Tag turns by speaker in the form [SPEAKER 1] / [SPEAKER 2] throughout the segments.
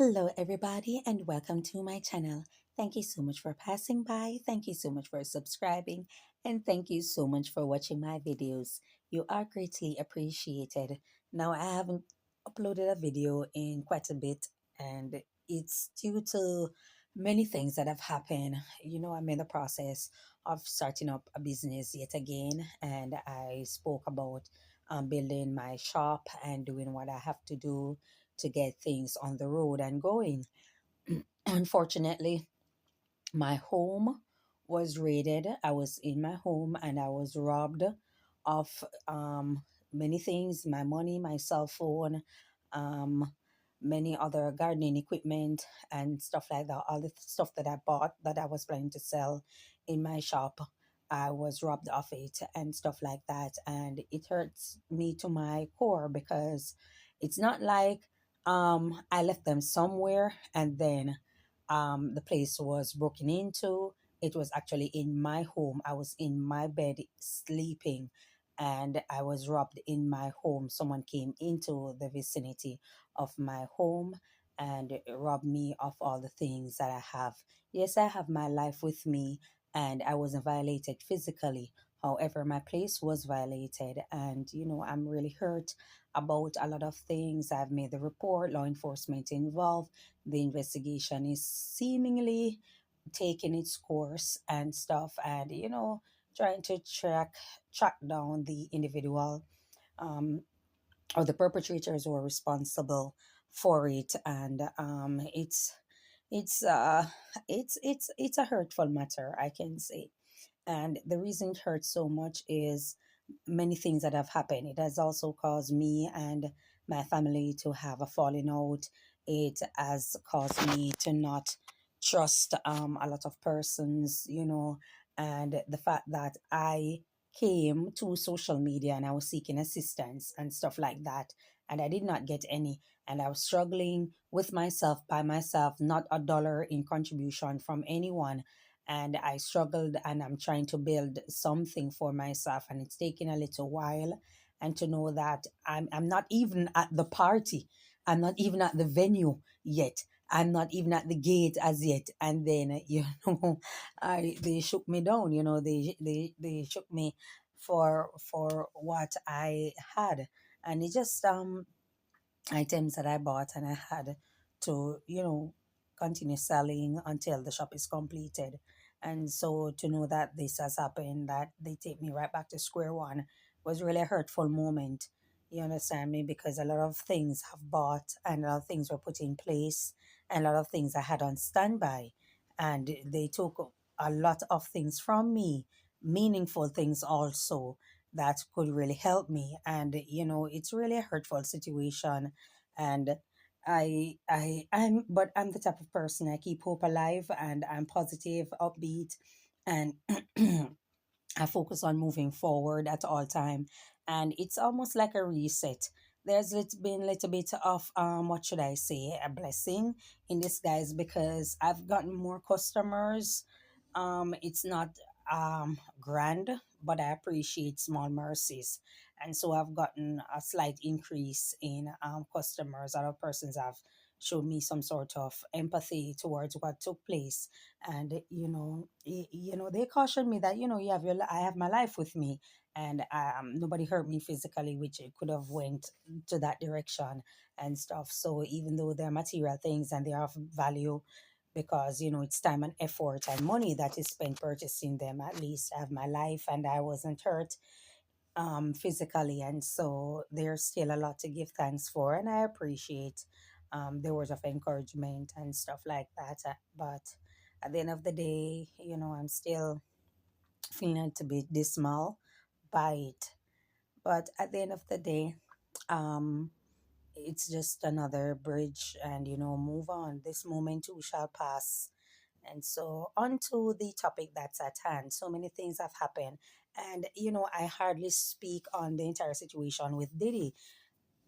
[SPEAKER 1] Hello, everybody, and welcome to my channel. Thank you so much for passing by. Thank you so much for subscribing. And thank you so much for watching my videos. You are greatly appreciated. Now, I haven't uploaded a video in quite a bit, and it's due to many things that have happened. I'm in the process of starting up a business yet again, and I spoke about building my shop and doing what I have to do to get things on the road and going. Unfortunately, my home was raided. I was in my home and I was robbed of many things, my money, my cell phone, um, many other gardening equipment and stuff like that. All the stuff that I bought that I was planning to sell in my shop. I was robbed of it and stuff like that. And it hurts me to my core because it's not like I left them somewhere and then the place was broken into. It was actually in my home. I was in my bed sleeping and I was robbed in my home. Someone came into the vicinity of my home and robbed me of all the things that I have. Yes, I have my life with me and I wasn't violated physically. However, my place was violated, and I'm really hurt about a lot of things. I've made the report, law enforcement involved, the investigation is seemingly taking its course and stuff, and trying to track down the individual, um, or the perpetrators who are responsible for it. And it's uh it's a hurtful matter, I can say. And the reason it hurts so much is many things that have happened. It has also caused me and my family to have a falling out. It has caused me to not trust a lot of persons, and the fact that I came to social media and I was seeking assistance and stuff like that, and I did not get any. And I was struggling with myself by myself, not a dollar in contribution from anyone, and I struggled and I'm trying to build something for myself, and it's taking a little while. And to know that I'm not even at the party. I'm not even at the venue yet. I'm not even at the gate as yet. And then I they shook me down, they shook me for what I had. And it just items that I bought and I had to, continue selling until the shop is completed. And so to know that this has happened, that they take me right back to square one, was really a hurtful moment. You understand me? Because a lot of things have bought and a lot of things were put in place and a lot of things I had on standby. And they took a lot of things from me, meaningful things also that could really help me. And it's really a hurtful situation. And I'm the type of person, I keep hope alive and I'm positive, upbeat, and I focus on moving forward at all time. And it's almost like a reset. Been a little bit of what should I say, a blessing in disguise, because I've gotten more customers. It's not grand, but I appreciate small mercies. And so I've gotten a slight increase in customers. Other persons have showed me some sort of empathy towards what took place. And they cautioned me that I have my life with me, and nobody hurt me physically, which it could have went to that direction and stuff. So even though they're material things and they are of value, because it's time and effort and money that is spent purchasing them, at least I have my life and I wasn't hurt physically. And so there's still a lot to give thanks for, and I appreciate the words of encouragement and stuff like that. But at the end of the day, I'm still feeling to be dismal by it. But at the end of the day, um it's just another bridge, and move on. This moment too shall pass. And so, on to the topic that's at hand. So many things have happened. And, I hardly speak on the entire situation with Diddy,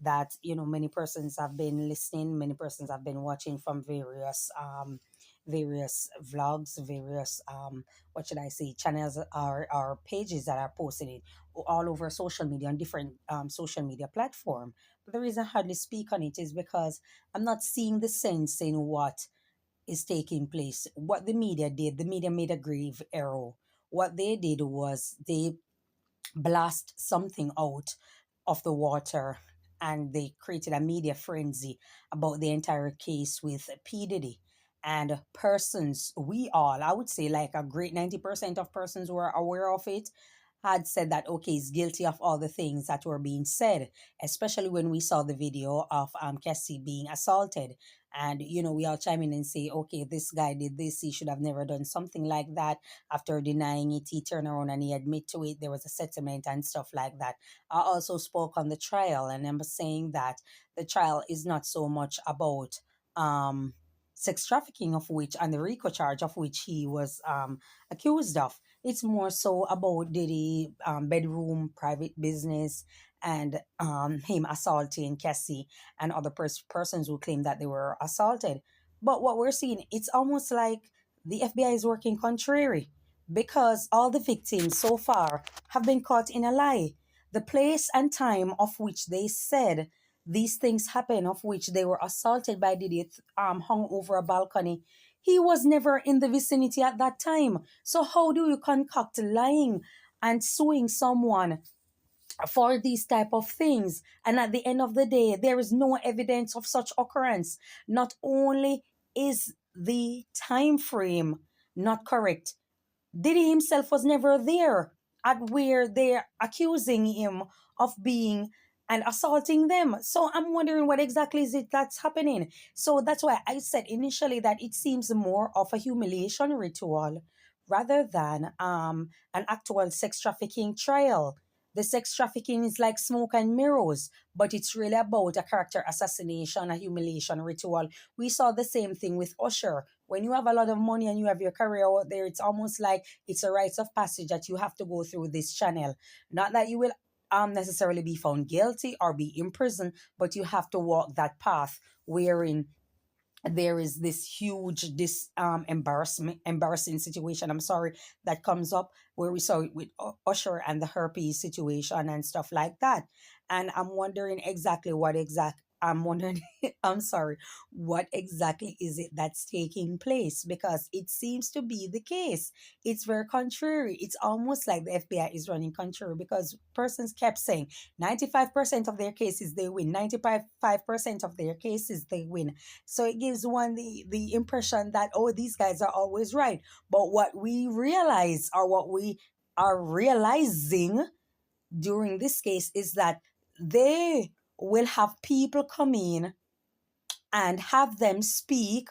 [SPEAKER 1] that, many persons have been listening, many persons have been watching from various vlogs, various, what should I say, channels or pages that are posting it all over social media, on different social media platform. But the reason I hardly speak on it is because I'm not seeing the sense in what is taking place. What the media did, the media made a grave error. What they did was they blast something out of the water, and they created a media frenzy about the entire case with P. Diddy. And persons, we all, I would say like a great 90% of persons who are aware of it, had said that okay, he's guilty of all the things that were being said, especially when we saw the video of Cassie being assaulted. And we all chime in and say, okay, this guy did this, he should have never done something like that. After denying it, he turned around and he admitted to it. There was a settlement and stuff like that. I also spoke on the trial, and I'm saying that the trial is not so much about um sex trafficking, of which, and the RICO charge of which he was accused of. It's more so about Diddy bedroom, private business, and him assaulting Cassie and other persons who claim that they were assaulted. But what we're seeing, it's almost like the FBI is working contrary, because all the victims so far have been caught in a lie. The place and time of which they said these things happened, of which they were assaulted by Diddy, hung over a balcony. He was never in the vicinity at that time. So how do you concoct lying and suing someone for these type of things, and at the end of the day there is no evidence of such occurrence? Not only is the time frame not correct, Diddy himself was never there at where they're accusing him of being and assaulting them. So I'm wondering what exactly is it that's happening. So that's why I said initially that it seems more of a humiliation ritual rather than an actual sex trafficking trial. The sex trafficking is like smoke and mirrors, but it's really about a character assassination, a humiliation ritual. We saw the same thing with Usher. When you have a lot of money and you have your career out there, it's almost like it's a rite of passage that you have to go through this channel. Not that you will necessarily be found guilty or be in prison, but you have to walk that path wherein there is this huge embarrassing situation, I'm sorry, that comes up, where we saw it with Usher and the herpes situation and stuff like that. And I'm wondering exactly what exact I'm wondering I'm sorry, what exactly is it that's taking place, because it seems to be the case. It's very contrary. It's almost like the FBI is running contrary, because persons kept saying 95% of their cases they win, 95% of their cases they win. So it gives one the impression that, oh, these guys are always right. But what we realize, or what we are realizing during this case, is that they will have people come in and have them speak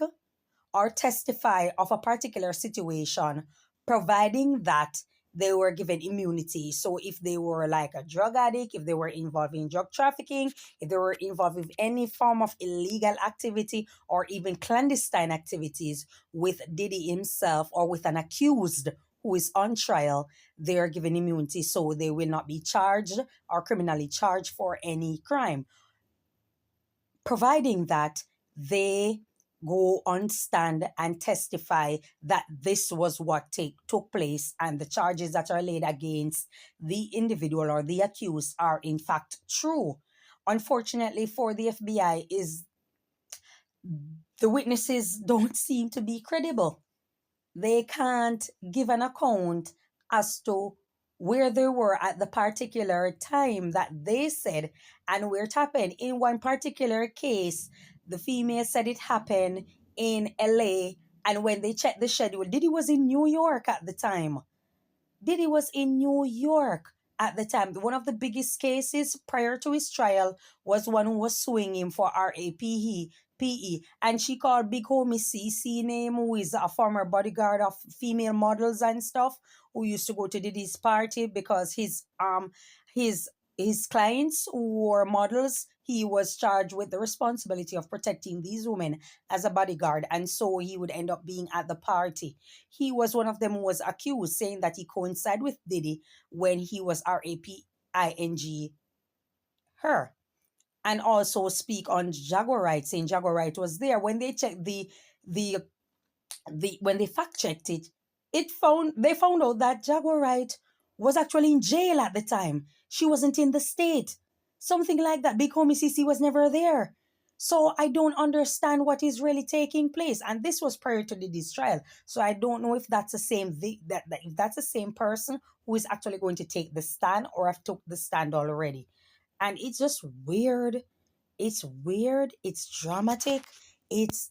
[SPEAKER 1] or testify of a particular situation, providing that they were given immunity. So if they were like a drug addict, if they were involved in drug trafficking, if they were involved with any form of illegal activity or even clandestine activities with Diddy himself or with an accused who is on trial, they are given immunity. So they will not be charged or criminally charged for any crime, providing that they go on stand and testify that this was what took place, and the charges that are laid against the individual or the accused are in fact true. Unfortunately for the FBI, is the witnesses don't seem to be credible. They can't give an account as to where they were at the particular time that they said and where it happened. In one particular case, the female said it happened in LA, and when they checked the schedule, Diddy was in New York at the time. Diddy was in New York at the time. One of the biggest cases prior to his trial was one who was suing him for RAPE. And she called Big Homie CC name, who is a former bodyguard of female models and stuff, who used to go to Diddy's party, because his his clients who were models, he was charged with the responsibility of protecting these women as a bodyguard, and so he would end up being at the party. He was one of them who was accused, saying that he coincided with Diddy when he was raping her, and also speak on Jaguar Wright, saying Jaguar Wright was there. When they checked the when they fact checked it, they found out that Jaguar Wright was actually in jail at the time. She wasn't in the state. Something like that. Big homie CC was never there. So I don't understand what is really taking place. And this was prior to Diddy's trial. So I don't know if that's the same that if that's the same person who is actually going to take the stand or have took the stand already. And it's just weird. It's weird. It's dramatic. It's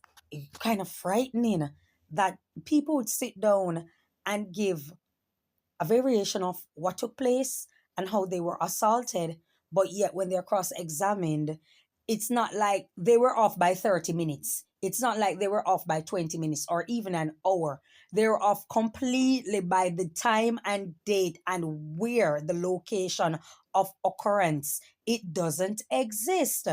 [SPEAKER 1] kind of frightening that people would sit down and give a variation of what took place and how they were assaulted. But yet, when they're cross examined, it's not like they were off by 30 minutes. It's not like they were off by 20 minutes or even an hour. They were off completely by the time and date and where the location of occurrence. It doesn't exist.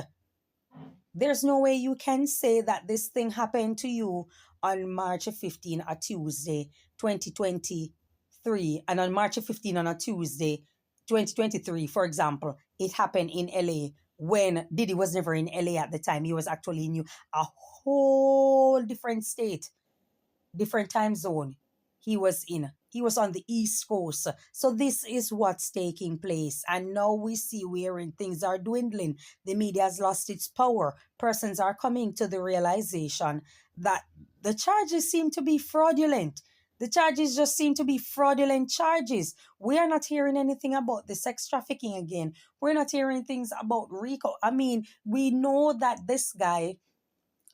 [SPEAKER 1] There's no way you can say that this thing happened to you on March 15, a Tuesday, 2023, and on March 15 on a Tuesday, 2023, for example, it happened in LA when Diddy was never in LA at the time. He was actually in a whole different state, different time zone he was in. He was on the East Coast. So this is what's taking place. And now we see wherein things are dwindling. The media has lost its power. Persons are coming to the realization that the charges seem to be fraudulent. The charges just seem to be fraudulent charges. We are not hearing anything about the sex trafficking again. We're not hearing things about Rico. I mean, we know that this guy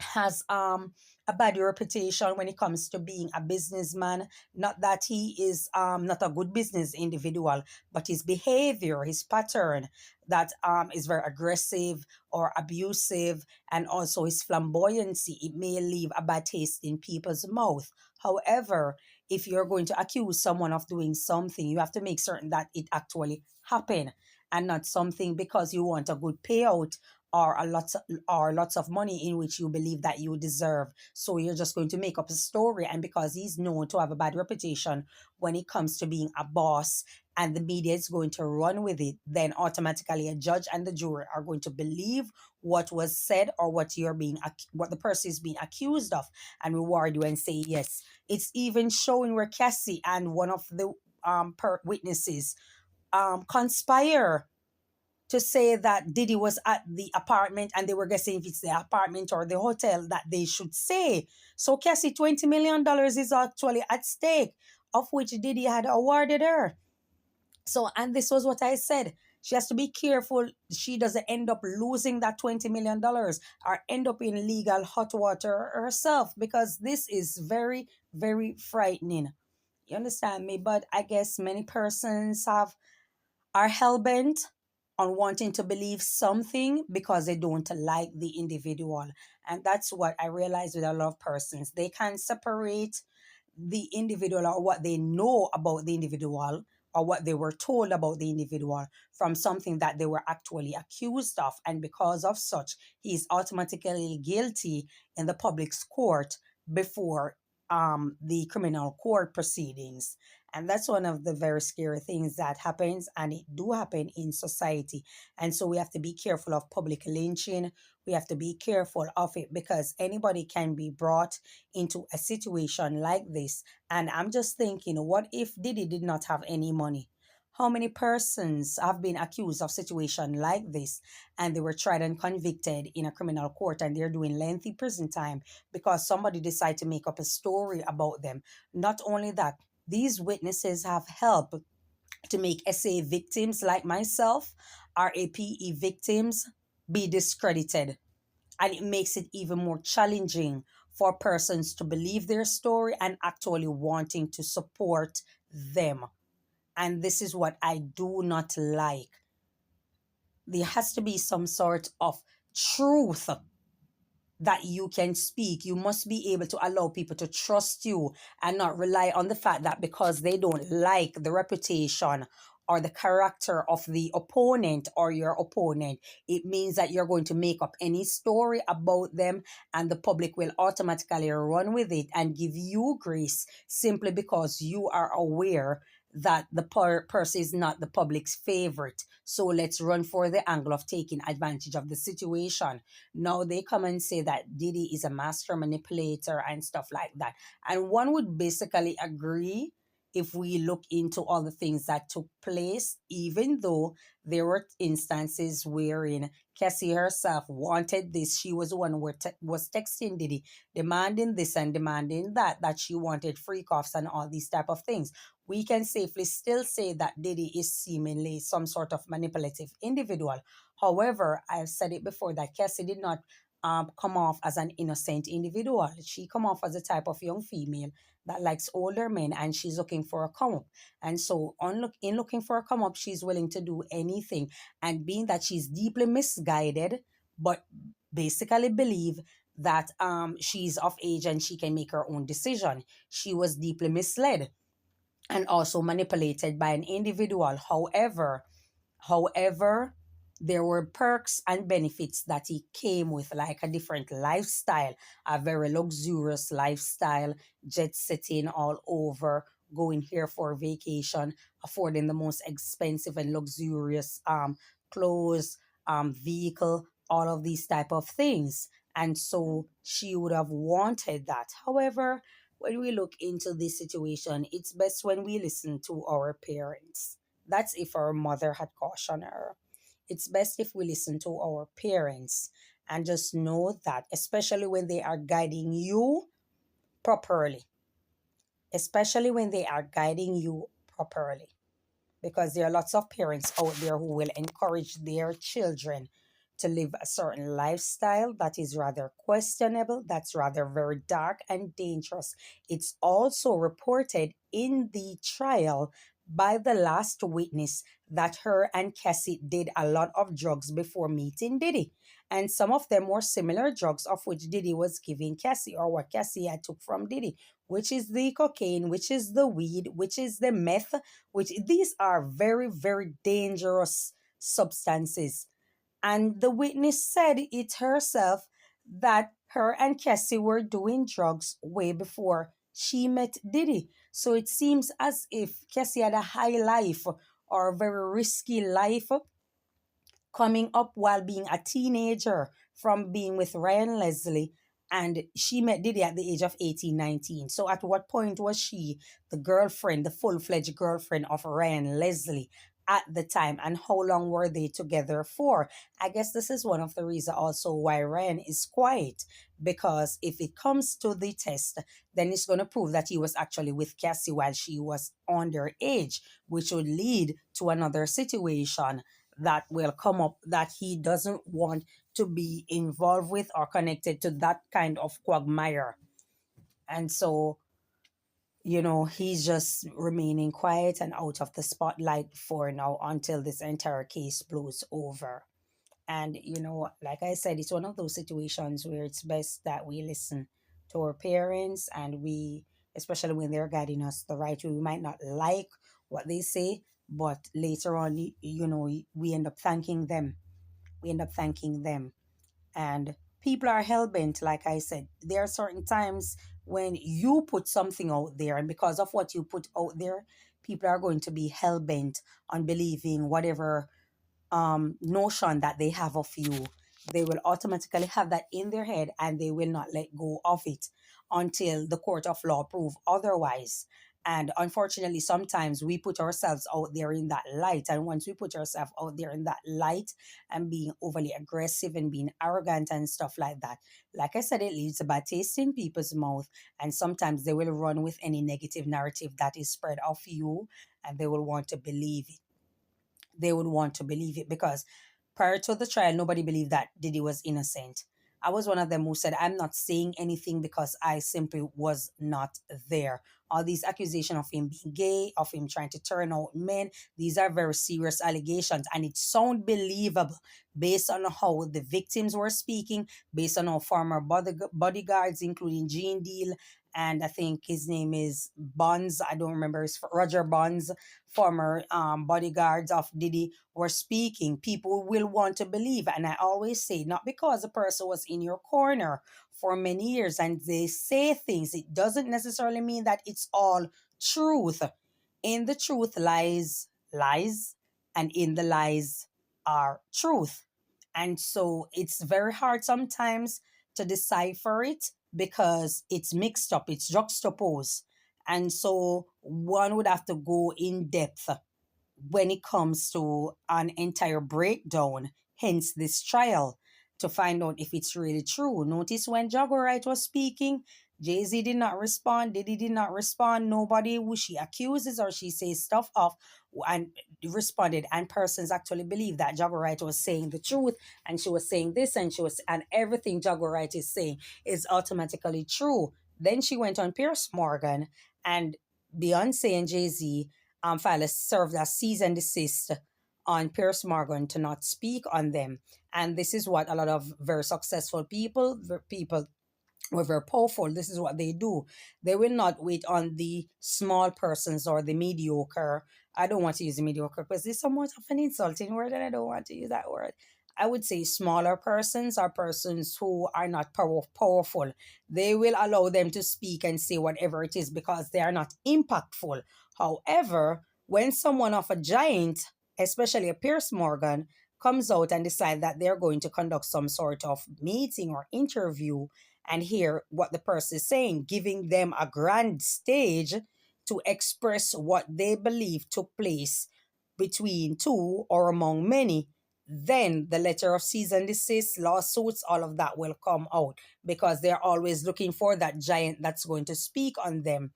[SPEAKER 1] has a bad reputation when it comes to being a businessman. Not that he is not a good business individual, but his behavior, his pattern that is very aggressive or abusive, and also his flamboyancy, it may leave a bad taste in people's mouth. However, if you're going to accuse someone of doing something, you have to make certain that it actually happened and not something because you want a good payout or lots of money in which you believe that you deserve. So you're just going to make up a story. And because he's known to have a bad reputation when it comes to being a boss and the media is going to run with it, then automatically a judge and the jury are going to believe what was said or what the person is being accused of and reward you and say yes. It's even showing where Cassie and one of the witnesses conspire to say that Diddy was at the apartment and they were guessing if it's the apartment or the hotel that they should say. So Cassie, $20 million is actually at stake, of which Diddy had awarded her. So, and this was what I said. She has to be careful she doesn't end up losing that $20 million or end up in legal hot water herself, because this is very, very frightening. You understand me? But I guess many persons are hell-bent on wanting to believe something because they don't like the individual. And that's what I realize with a lot of persons. They can't separate the individual or what they know about the individual or what they were told about the individual from something that they were actually accused of. And because of such, he is automatically guilty in the public's court before the criminal court proceedings. And that's one of the very scary things that happens, and it do happen in society. And so we have to be careful of public lynching. We have to be careful of it because anybody can be brought into a situation like this. And I'm just thinking, what if Diddy did not have any money? How many persons have been accused of situation like this and they were tried and convicted in a criminal court and they're doing lengthy prison time because somebody decided to make up a story about them? Not only that, these witnesses have helped to make SA victims like myself, RAPE victims, be discredited. And it makes it even more challenging for persons to believe their story and actually wanting to support them. And this is what I do not like. There has to be some sort of truth that you can speak. You must be able to allow people to trust you and not rely on the fact that because they don't like the reputation or the character of the opponent or your opponent, it means that you're going to make up any story about them and the public will automatically run with it and give you grace simply because you are aware that the person is not the public's favorite. So let's run for the angle of taking advantage of the situation. Now they come and say that Diddy is a master manipulator and stuff like that. And one would basically agree if we look into all the things that took place, even though there were instances wherein Cassie herself wanted this, she was the one who was texting Diddy, demanding this and demanding that, that she wanted freak offs and all these type of things. We can safely still say that Diddy is seemingly some sort of manipulative individual. However, I've said it before that Cassie did not come off as an innocent individual. She come off as a type of young female that likes older men, and she's looking for a come up. And so in looking for a come up, she's willing to do anything. And being that she's deeply misguided, but basically believe that she's of age and she can make her own decision, she was deeply misled and also manipulated by an individual. However, there were perks and benefits that he came with, like a different lifestyle, a very luxurious lifestyle, jet setting all over, going here for vacation, affording the most expensive and luxurious clothes, vehicle, all of these type of things. And so she would have wanted that. However, when we look into this situation, it's best when we listen to our parents. That's if our mother had cautioned her. It's best if we listen to our parents and just know that, especially when they are guiding you properly, especially when they are guiding you properly, because there are lots of parents out there who will encourage their children to live a certain lifestyle that is rather questionable, that's rather very dark and dangerous. It's also reported in the trial by the last witness that her and Cassie did a lot of drugs before meeting Diddy. And some of them were similar drugs of which Diddy was giving Cassie, or what Cassie had took from Diddy, which is the cocaine, which is the weed, which is the meth, which these are very, very dangerous substances. And the witness said it herself that her and Cassie were doing drugs way before she met Diddy. So it seems as if Cassie had a high life or a very risky life coming up while being a teenager from being with Ryan Leslie. And she met Diddy at the age of 18, 19. So at what point was she the girlfriend, the full-fledged girlfriend of Ryan Leslie at the time? And how long were they together for? I guess this is one of the reasons also why Ryan is quiet. Because if it comes to the test, then it's going to prove that he was actually with Cassie while she was underage, which would lead to another situation that will come up that he doesn't want to be involved with or connected to that kind of quagmire. And so, he's just remaining quiet and out of the spotlight for now until this entire case blows over. And, like I said, it's one of those situations where it's best that we listen to our parents, and we, especially when they're guiding us the right way, we might not like what they say, but later on, we end up thanking them. We end up thanking them. And people are hell bent, like I said. There are certain times when you put something out there, and because of what you put out there, people are going to be hell bent on believing whatever notion that they have of you. They will automatically have that in their head, and they will not let go of it until the court of law prove otherwise. And unfortunately, sometimes we put ourselves out there in that light. And once we put ourselves out there in that light and being overly aggressive and being arrogant and stuff like that, like I said, it leaves a bad taste in people's mouth. And sometimes they will run with any negative narrative that is spread of you, and they will want to believe it. They would want to believe it because prior to the trial, nobody believed that Diddy was innocent. I was one of them who said, I'm not saying anything because I simply was not there. All these accusations of him being gay, of him trying to turn out men, these are very serious allegations, and it sounds believable based on how the victims were speaking, based on how former bodyguards, including Gene Deal, and I think his name is Bonds, I don't remember, it's Roger Bonds, former bodyguards of Diddy, were speaking. People will want to believe. And I always say, not because the person was in your corner for many years and they say things, it doesn't necessarily mean that it's all truth. In the truth lies lies, and in the lies are truth. And so it's very hard sometimes to decipher it because it's mixed up, it's juxtaposed. And so one would have to go in depth when it comes to an entire breakdown, hence this trial, to find out if it's really true. Notice when Jago Wright was speaking, Jay-Z did not respond, Diddy did not respond, nobody who she accuses or she says stuff of and responded, and persons actually believe that Jago Wright was saying the truth, and she was saying this, and everything Jago Wright is saying is automatically true. Then she went on Pierce Morgan, and Beyonce and Jay-Z filed served as cease and desist on Pierce Morgan to not speak on them. And this is what a lot of very successful people were very powerful. This is what they do. They will not wait on the small persons or the mediocre. I don't want to use the mediocre because it's somewhat of an insulting word and I don't want to use that word. I would say smaller persons are persons who are not powerful. They will allow them to speak and say whatever it is because they are not impactful. However, when someone of a giant, especially a Pierce Morgan, comes out and decide that they're going to conduct some sort of meeting or interview and hear what the person is saying, giving them a grand stage to express what they believe took place between two or among many, then the letter of cease and desist, lawsuits, all of that will come out because they're always looking for that giant that's going to speak on them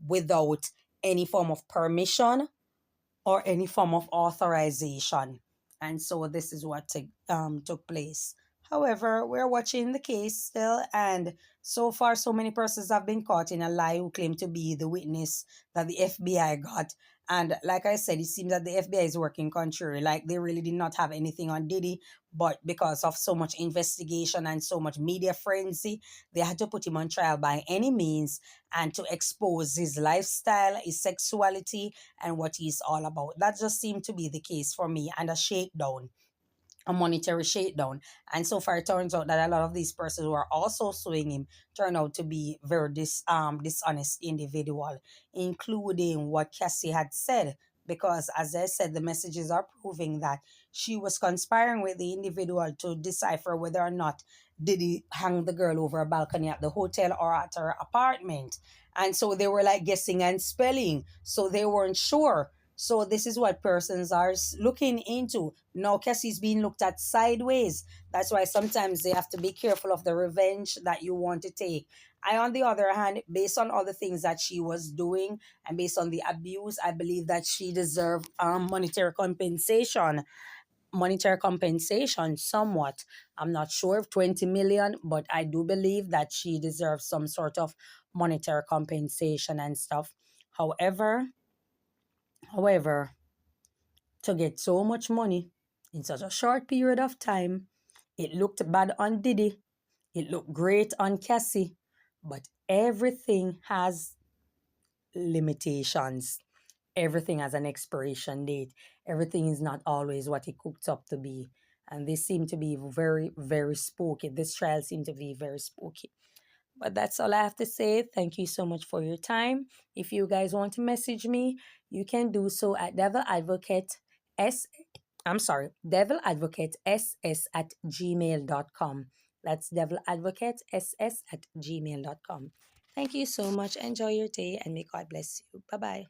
[SPEAKER 1] without any form of permission or any form of authorization. And so this is what took place. However, we're watching the case still, and so far, so many persons have been caught in a lie who claim to be the witness that the FBI got. And like I said, it seems that the FBI is working contrary. Like they really did not have anything on Diddy, but because of so much investigation and so much media frenzy, they had to put him on trial by any means and to expose his lifestyle, his sexuality, and what he's all about. That just seemed to be the case for me, and a shakedown, a monetary shakedown. And so far, it turns out that a lot of these persons who are also suing him turn out to be very dishonest individual, including what Cassie had said. Because as I said, the messages are proving that she was conspiring with the individual to decipher whether or not did he hang the girl over a balcony at the hotel or at her apartment. And so they were like guessing and spelling. So they weren't sure. So this is what persons are looking into. Now Cassie's being looked at sideways. That's why sometimes they have to be careful of the revenge that you want to take. I, on the other hand, based on all the things that she was doing and based on the abuse, I believe that she deserved monetary compensation somewhat. I'm not sure if 20 million, but I do believe that she deserves some sort of monetary compensation and stuff. However, however, to get so much money in such a short period of time, it looked bad on Diddy, it looked great on Cassie, but everything has limitations. Everything has an expiration date. Everything is not always what it cooked up to be. And they seem to be very, very spooky. This trial seemed to be very spooky. But that's all I have to say. Thank you so much for your time. If you guys want to message me, you can do so at S deviladvocatess@gmail.com. That's deviladvocatess@gmail.com. Thank you so much. Enjoy your day and may God bless you. Bye bye.